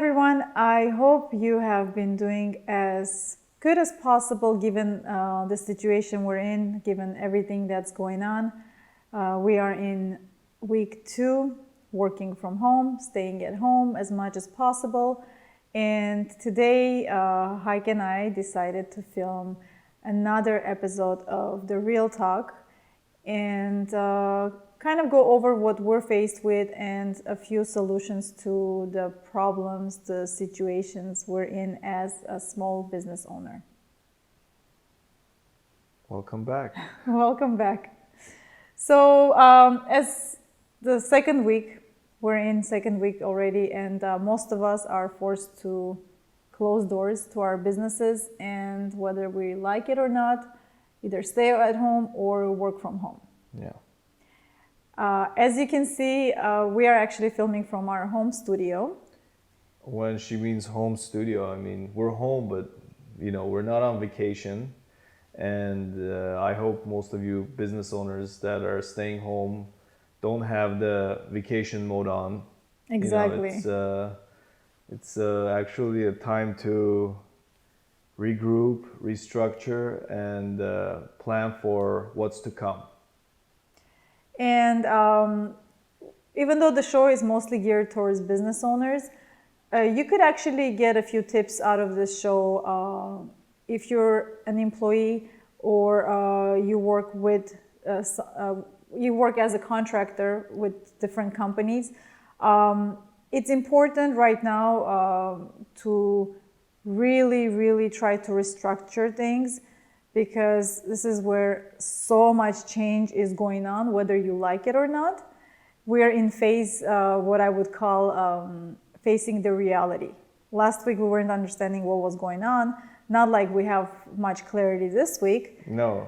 everyone. I hope you have been doing as good as possible given the situation we're in, given everything that's going on. We are in week 2, working from home, staying at home as much as possible. And today, Heike and I decided to film another episode of The Real Talk and kind of go over what we're faced with and a few solutions to the problems, the situations we're in as a small business owner. Welcome back. Welcome back. So as the second week, we're in second week already, and most of us are forced to close doors to our businesses, and whether we like it or not, either stay at home or work from home. Yeah. As you can see, we are actually filming from our home studio. When she means home studio, I mean we're home, but we're not on vacation. And I hope most of you business owners that are staying home don't have the vacation mode on. Exactly. It's actually a time to regroup, restructure, and plan for what's to come. And even though the show is mostly geared towards business owners, you could actually get a few tips out of this show if you're an employee or you work as a contractor with different companies. It's important right now to really try to restructure things, because this is where so much change is going on, whether you like it or not. We are in phase, what I would call facing the reality. Last week we weren't understanding what was going on. Not like we have much clarity this week. No,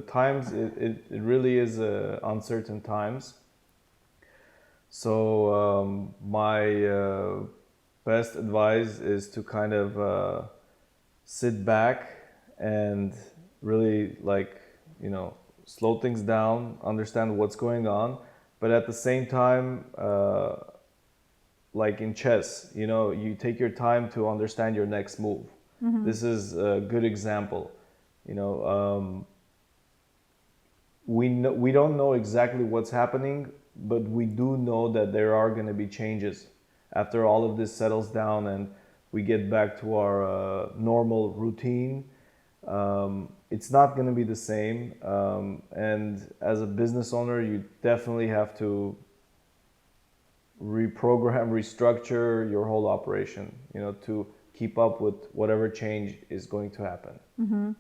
times, it really is uncertain times. So my best advice is to kind of sit back and really slow things down, understand what's going on, but at the same time, like in chess, you take your time to understand your next move. Mm-hmm. This is a good example. We don't know exactly what's happening, but we do know that there are going to be changes after all of this settles down and we get back to our normal routine. It's not going to be the same, and as a business owner, you definitely have to reprogram, restructure your whole operation, to keep up with whatever change is going to happen. Mm-hmm.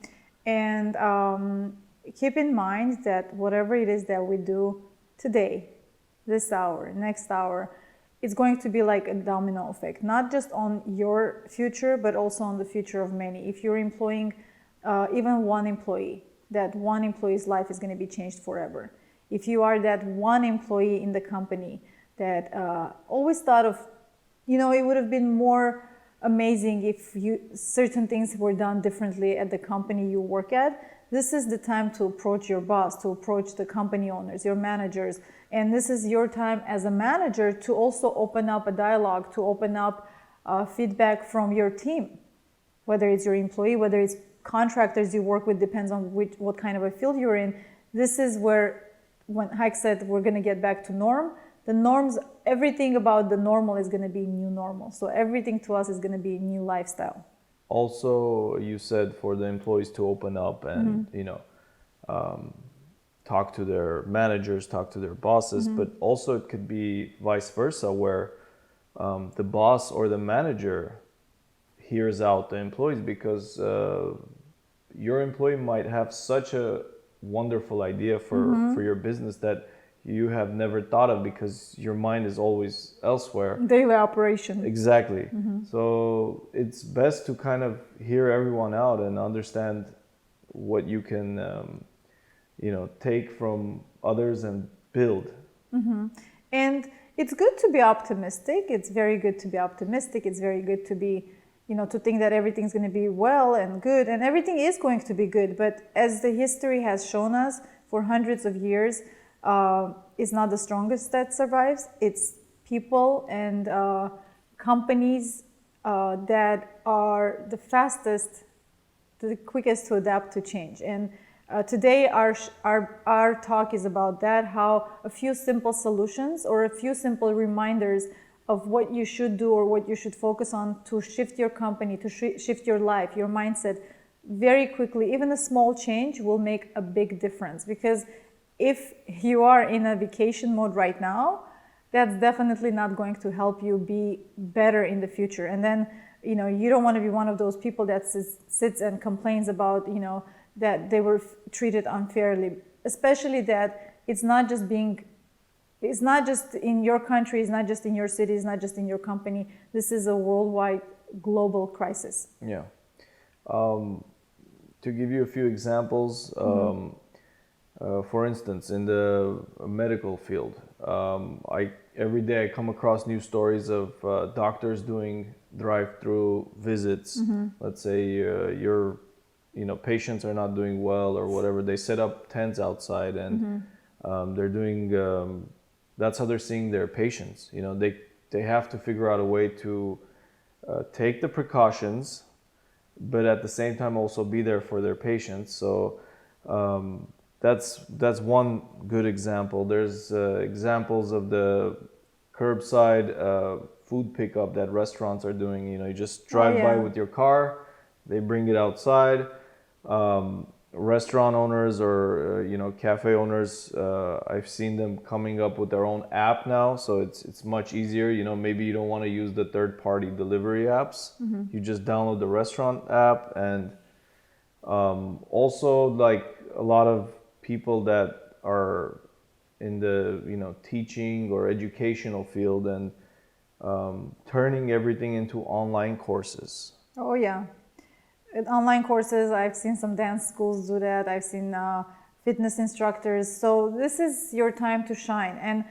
And keep in mind that whatever it is that we do today, this hour, next hour, it's going to be like a domino effect, not just on your future, but also on the future of many. If you're employing even one employee, that one employee's life is going to be changed forever. If you are that one employee in the company that always thought of, it would have been more amazing if certain things were done differently at the company you work at. This is the time to approach your boss, to approach the company owners, your managers, and this is your time as a manager to also open up a dialogue, to open up feedback from your team, whether it's your employee, whether it's contractors you work with, depends on what kind of a field you're in. This is where, when Heike said we're going to get back to norm, the norms, everything about the normal is going to be new normal. So everything to us is going to be new lifestyle. Also, you said for the employees to open up and, talk to their managers, talk to their bosses, but also it could be vice versa, where the boss or the manager hears out the employees, because your employee might have such a wonderful idea for your business that you have never thought of, because your mind is always elsewhere. Daily operation. Exactly. Mm-hmm. So it's best to kind of hear everyone out and understand what you can, take from others and build. Mm-hmm. And it's good to be optimistic. It's very good to be optimistic. It's very good to be, to think that everything's going to be well and good, and everything is going to be good. But as the history has shown us for hundreds of years, is not the strongest that survives. It's people and companies that are the fastest, the quickest to adapt to change. And today our talk is about that, how a few simple solutions or a few simple reminders of what you should do or what you should focus on to shift your company, to shift your life, your mindset very quickly. Even a small change will make a big difference, because if you are in a vacation mode right now, that's definitely not going to help you be better in the future. And then, you don't want to be one of those people that sits and complains about, that they were treated unfairly, especially that it's not just in your country, it's not just in your city, it's not just in your company. This is a worldwide global crisis. Yeah. To give you a few examples, for instance, in the medical field, every day I come across new stories of doctors doing drive-through visits. Let's say your patients are not doing well or whatever. They set up tents outside, and they're doing. That's how they're seeing their patients. They have to figure out a way to take the precautions, but at the same time also be there for their patients. So that's one good example. There's examples of the curbside food pickup that restaurants are doing. You just drive by with your car, they bring it outside. Restaurant owners or cafe owners, I've seen them coming up with their own app now, so it's much easier. Maybe you don't want to use the third-party delivery apps. You just download the restaurant app. And also, like, a lot of people that are in the teaching or educational field and turning everything into online courses. Oh yeah. Online courses, I've seen some dance schools do that. I've seen fitness instructors. So this is your time to shine. And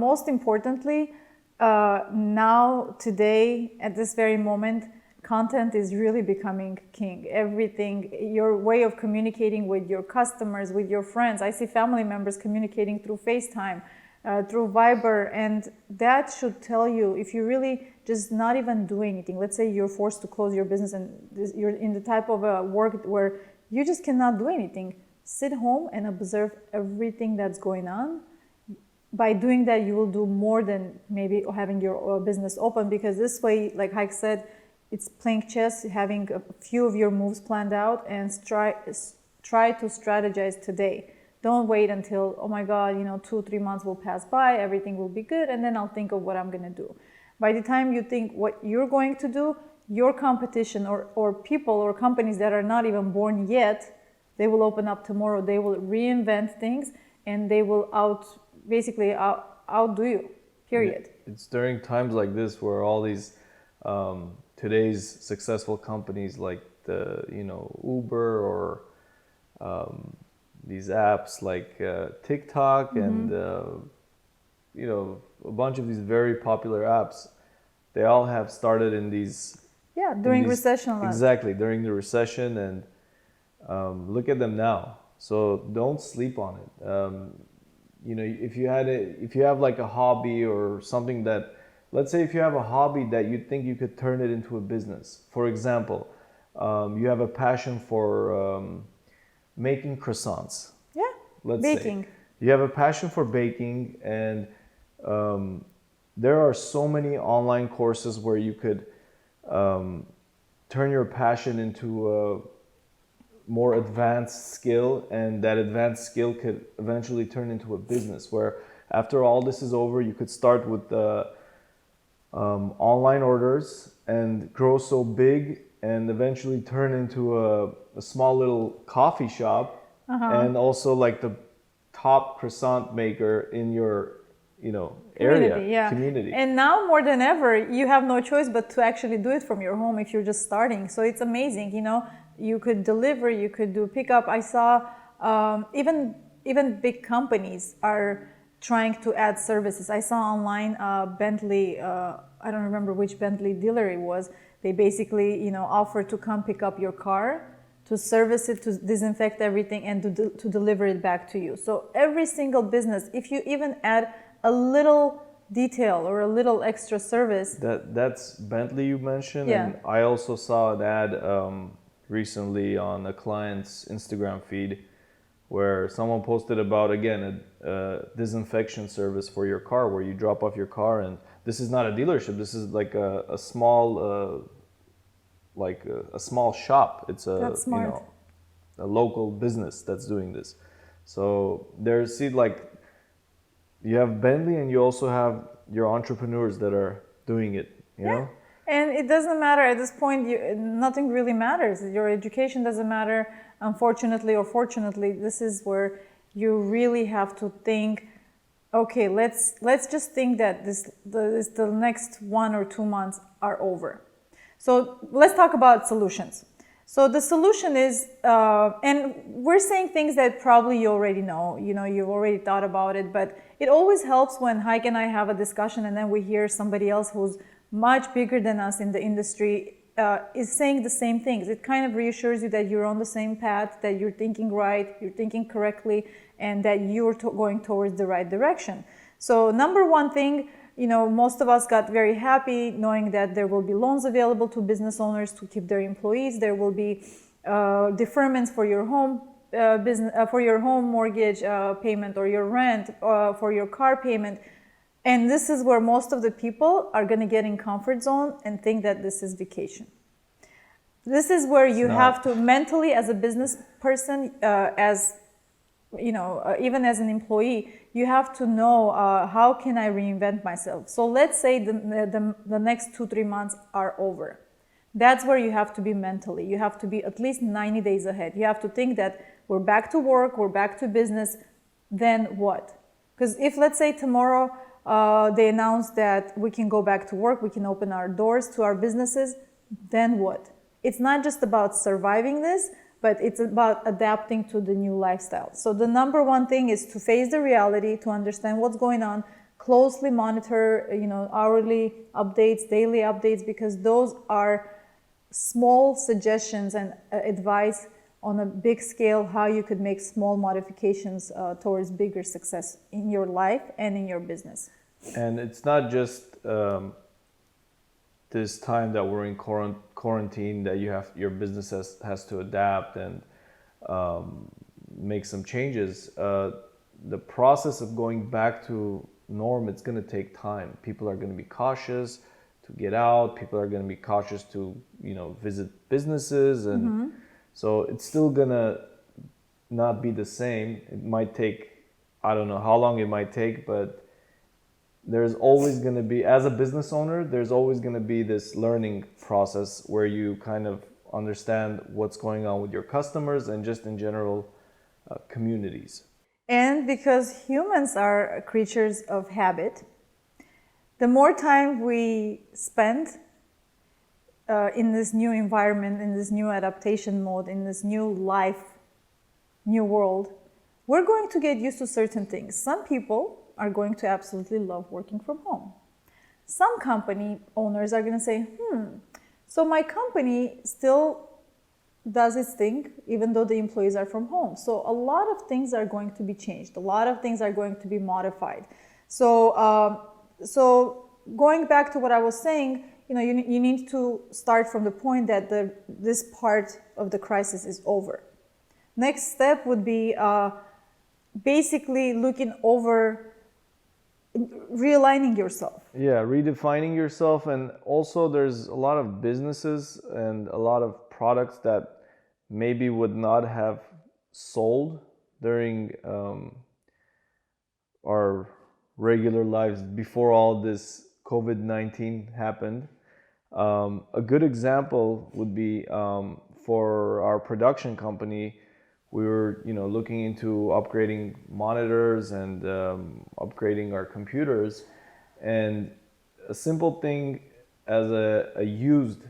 most importantly, now, today, at this very moment, content is really becoming king. Everything, your way of communicating with your customers, with your friends. I see family members communicating through FaceTime, through Viber, and that should tell you if you really just not even do anything. Let's say you're forced to close your business and you're in the type of work where you just cannot do anything. Sit home and observe everything that's going on. By doing that, you will do more than maybe having your business open, because this way, like Heike said, it's playing chess, having a few of your moves planned out, and try to strategize today. Don't wait until, oh my God, 2-3 months will pass by, everything will be good, and then I'll think of what I'm going to do. By the time you think what you're going to do, your competition or people or companies that are not even born yet, they will open up tomorrow. They will reinvent things, and they will outdo you, period. It's during times like this where all these today's successful companies like the Uber or these apps like TikTok and a bunch of these very popular apps, they all have started in these during recession. Exactly, during the recession, and look at them now. So don't sleep on it. If you have like a hobby or something that, let's say if you have a hobby that you think you could turn it into a business. For example, you have a passion for making croissants. Yeah, let's baking. Say. You have a passion for baking, and there are so many online courses where you could turn your passion into a more advanced skill, and that advanced skill could eventually turn into a business where after all this is over, you could start with the online orders and grow so big and eventually turn into a small little coffee shop and also like the top croissant maker in your community. And now more than ever, you have no choice but to actually do it from your home if you're just starting. So it's amazing, you could deliver, you could do pickup. I saw even big companies are trying to add services. I saw online Bentley, I don't remember which Bentley dealer it was. They basically, offer to come pick up your car, to service it, to disinfect everything, and to deliver it back to you. So every single business, if you even add a little detail or a little extra service. That's Bentley you mentioned, Yeah. and I also saw an ad recently on a client's Instagram feed where someone posted about again a disinfection service for your car, where you drop off your car, and this is not a dealership. This is like a small a small shop. It's a That's smart. a local business that's doing this. So there's see like you have Bentley and you also have your entrepreneurs that are doing it, you know? And it doesn't matter at this point, nothing really matters. Your education doesn't matter, unfortunately or fortunately. This is where you really have to think, okay, let's just think that the next 1 or 2 months are over. So let's talk about solutions. So the solution is, and we're saying things that probably you already know, you've already thought about it, but it always helps when Heike and I have a discussion and then we hear somebody else who's much bigger than us in the industry is saying the same things. It kind of reassures you that you're on the same path, that you're thinking right, you're thinking correctly, and that you're going towards the right direction. So number one thing, most of us got very happy knowing that there will be loans available to business owners to keep their employees. There will be deferments for your home for your home mortgage payment or your rent, for your car payment. And this is where most of the people are going to get in comfort zone and think that this is vacation. This is where you have to mentally, as a business person, even as an employee, you have to know how can I reinvent myself. So let's say the next 2-3 months are over. That's where you have to be mentally. You have to be at least 90 days ahead. You have to think that we're back to work, we're back to business, then what? Because if, let's say, tomorrow they announce that we can go back to work, we can open our doors to our businesses, then what? It's not just about surviving this, but it's about adapting to the new lifestyle. So the number one thing is to face the reality, to understand what's going on, closely monitor, hourly updates, daily updates, because those are small suggestions and advice on a big scale how you could make small modifications towards bigger success in your life and in your business. And it's not just this time that we're in quarantine that your business has to adapt and make some changes. The process of going back to norm, it's going to take time. People are going to be cautious to get out. People are going to be cautious to visit businesses, and so it's still gonna not be the same. It might take, I don't know how long it might take, but there's always going to be, as a business owner, there's always going to be this learning process where you kind of understand what's going on with your customers and just in general communities. And because humans are creatures of habit, the more time we spend in this new environment, in this new adaptation mode, in this new life, new world, we're going to get used to certain things. Some people are going to absolutely love working from home. Some company owners are going to say, so my company still does its thing even though the employees are from home. So a lot of things are going to be changed. A lot of things are going to be modified. So going back to what I was saying, you need to start from the point that this part of the crisis is over. Next step would be basically looking over, realigning yourself. Yeah, redefining yourself. And also there's a lot of businesses and a lot of products that maybe would not have sold during our regular lives before all this COVID-19 happened. A good example would be for our production company. We were, looking into upgrading monitors and upgrading our computers, and a simple thing as a used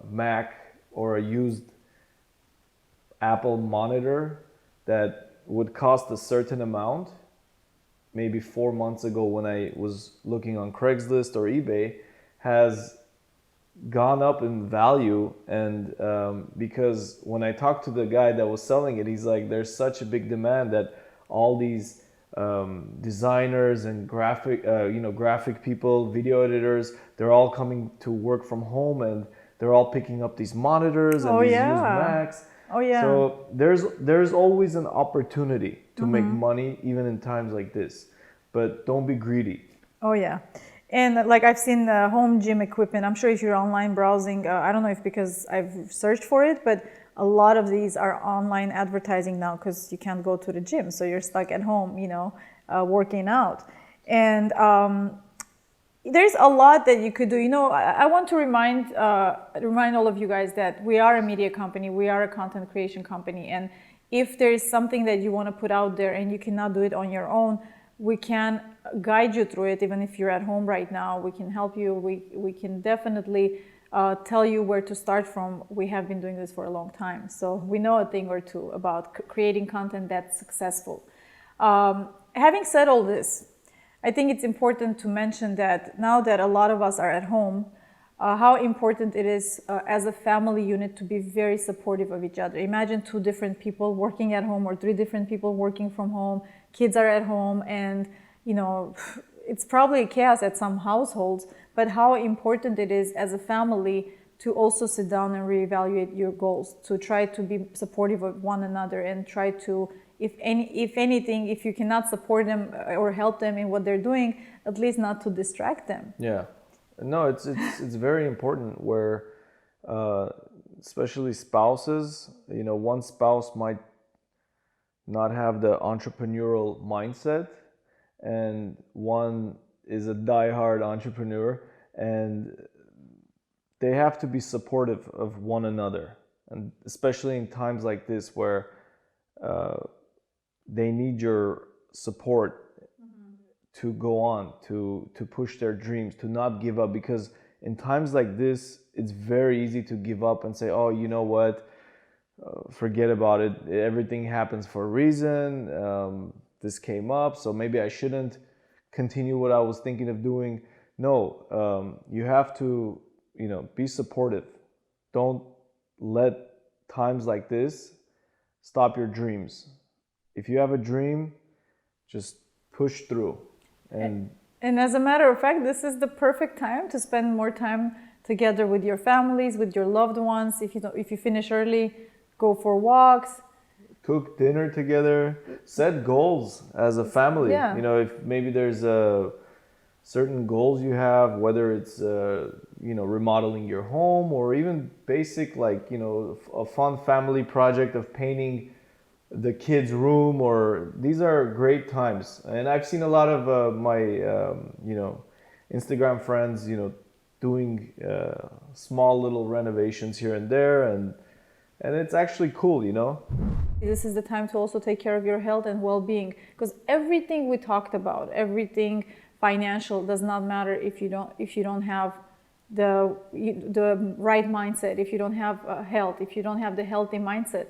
Mac or a used Apple monitor that would cost a certain amount. Maybe 4 months ago when I was looking on Craigslist or eBay, has gone up in value. And because when I talked to the guy that was selling it, he's like, there's such a big demand that all these designers and graphic people, video editors, they're all coming to work from home, and they're all picking up these monitors and Oh, these yeah. used Macs. Oh, yeah. So there's always an opportunity to make money even in times like this, but don't be greedy. Oh yeah, and like I've seen home gym equipment. I'm sure if you're online browsing, I don't know if because I've searched for it, but a lot of these are online advertising now because you can't go to the gym, so you're stuck at home, working out. And there's a lot that you could do. I want to remind all of you guys that we are a media company, we are a content creation company, and if there is something that you want to put out there and you cannot do it on your own, we can guide you through it. Even if you're at home right now, we can help you. We can definitely tell you where to start from. We have been doing this for a long time, so we know a thing or two about creating content that's successful. Having said all this, I think it's important to mention that now that a lot of us are at home, how important it is as a family unit to be very supportive of each other. Imagine 2 different people working at home or 3 different people working from home. Kids are at home, and it's probably chaos at some households, but how important it is as a family to also sit down and reevaluate your goals, to try to be supportive of one another and try to, if anything, if you cannot support them or help them in what they're doing, at least not to distract them. Yeah. No, it's very important where, especially spouses, one spouse might not have the entrepreneurial mindset, and one is a diehard entrepreneur, and they have to be supportive of one another, and especially in times like this where they need your support to go on, to push their dreams, to not give up, because in times like this, it's very easy to give up and say, oh, you know what, forget about it. Everything happens for a reason. This came up, so maybe I shouldn't continue what I was thinking of doing. No, you have to, be supportive. Don't let times like this stop your dreams. If you have a dream, just push through. And as a matter of fact, this is the perfect time to spend more time together with your families, with your loved ones. If you finish early, go for walks. Cook dinner together. Set goals as a family. Yeah. If maybe there's certain goals you have, whether it's remodeling your home, or even basic a fun family project of painting the kids' room, or these are great times. And I've seen a lot of my Instagram friends doing small little renovations here and there, and it's actually cool. This is the time to also take care of your health and well-being, because everything we talked about, everything financial, does not matter if you don't have the right mindset, if you don't have health, if you don't have the healthy mindset.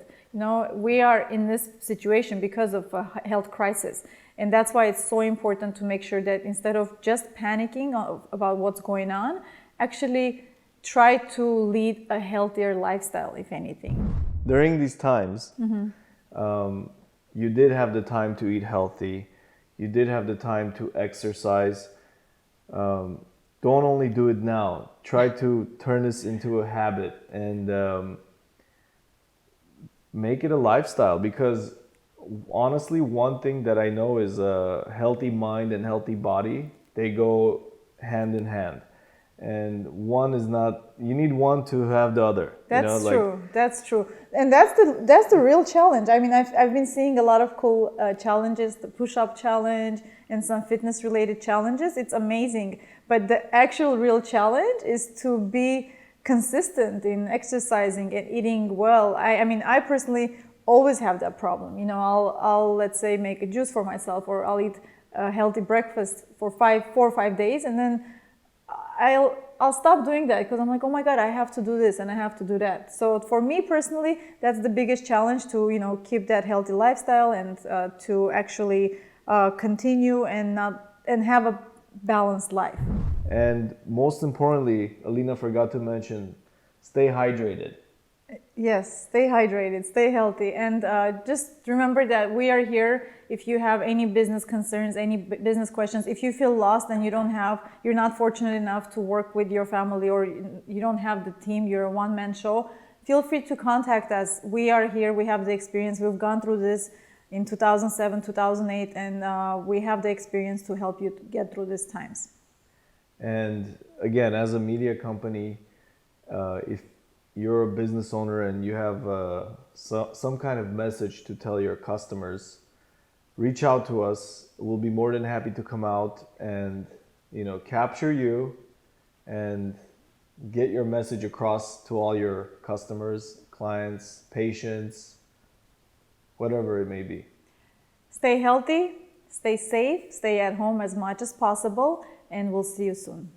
We are in this situation because of a health crisis, and that's why it's so important to make sure that instead of just panicking about what's going on, actually try to lead a healthier lifestyle, if anything. During these times, you did have the time to eat healthy. You did have the time to exercise. Don't only do it now. Try to turn this into a habit and make it a lifestyle, because honestly, one thing that I know is a healthy mind and healthy body, they go hand in hand. And one is not, you need one to have the other. That's true. That's true. And that's the real challenge. I mean, I've been seeing a lot of cool challenges, the push-up challenge and some fitness related challenges. It's amazing. But the actual real challenge is to be consistent in exercising and eating well. I mean, I personally always have that problem. I'll let's say make a juice for myself, or I'll eat a healthy breakfast for 4 or 5 days, and then I'll stop doing that because I'm like, oh my God, I have to do this and I have to do that. So for me personally, that's the biggest challenge, to keep that healthy lifestyle and to actually continue and have a balanced life. And most importantly, Alina forgot to mention, stay hydrated. Yes, stay hydrated, stay healthy, and just remember that we are here. If you have any business concerns, any business questions, if you feel lost and you're not fortunate enough to work with your family, or you don't have the team, you're a one-man show, feel free to contact us. We are here, we have the experience, we've gone through this in 2007, 2008, and we have the experience to help you to get through these times. And again, as a media company, if you're a business owner and you have some kind of message to tell your customers, reach out to us. We'll be more than happy to come out and capture you and get your message across to all your customers, clients, patients, whatever it may be. Stay healthy, stay safe, stay at home as much as possible, and we'll see you soon.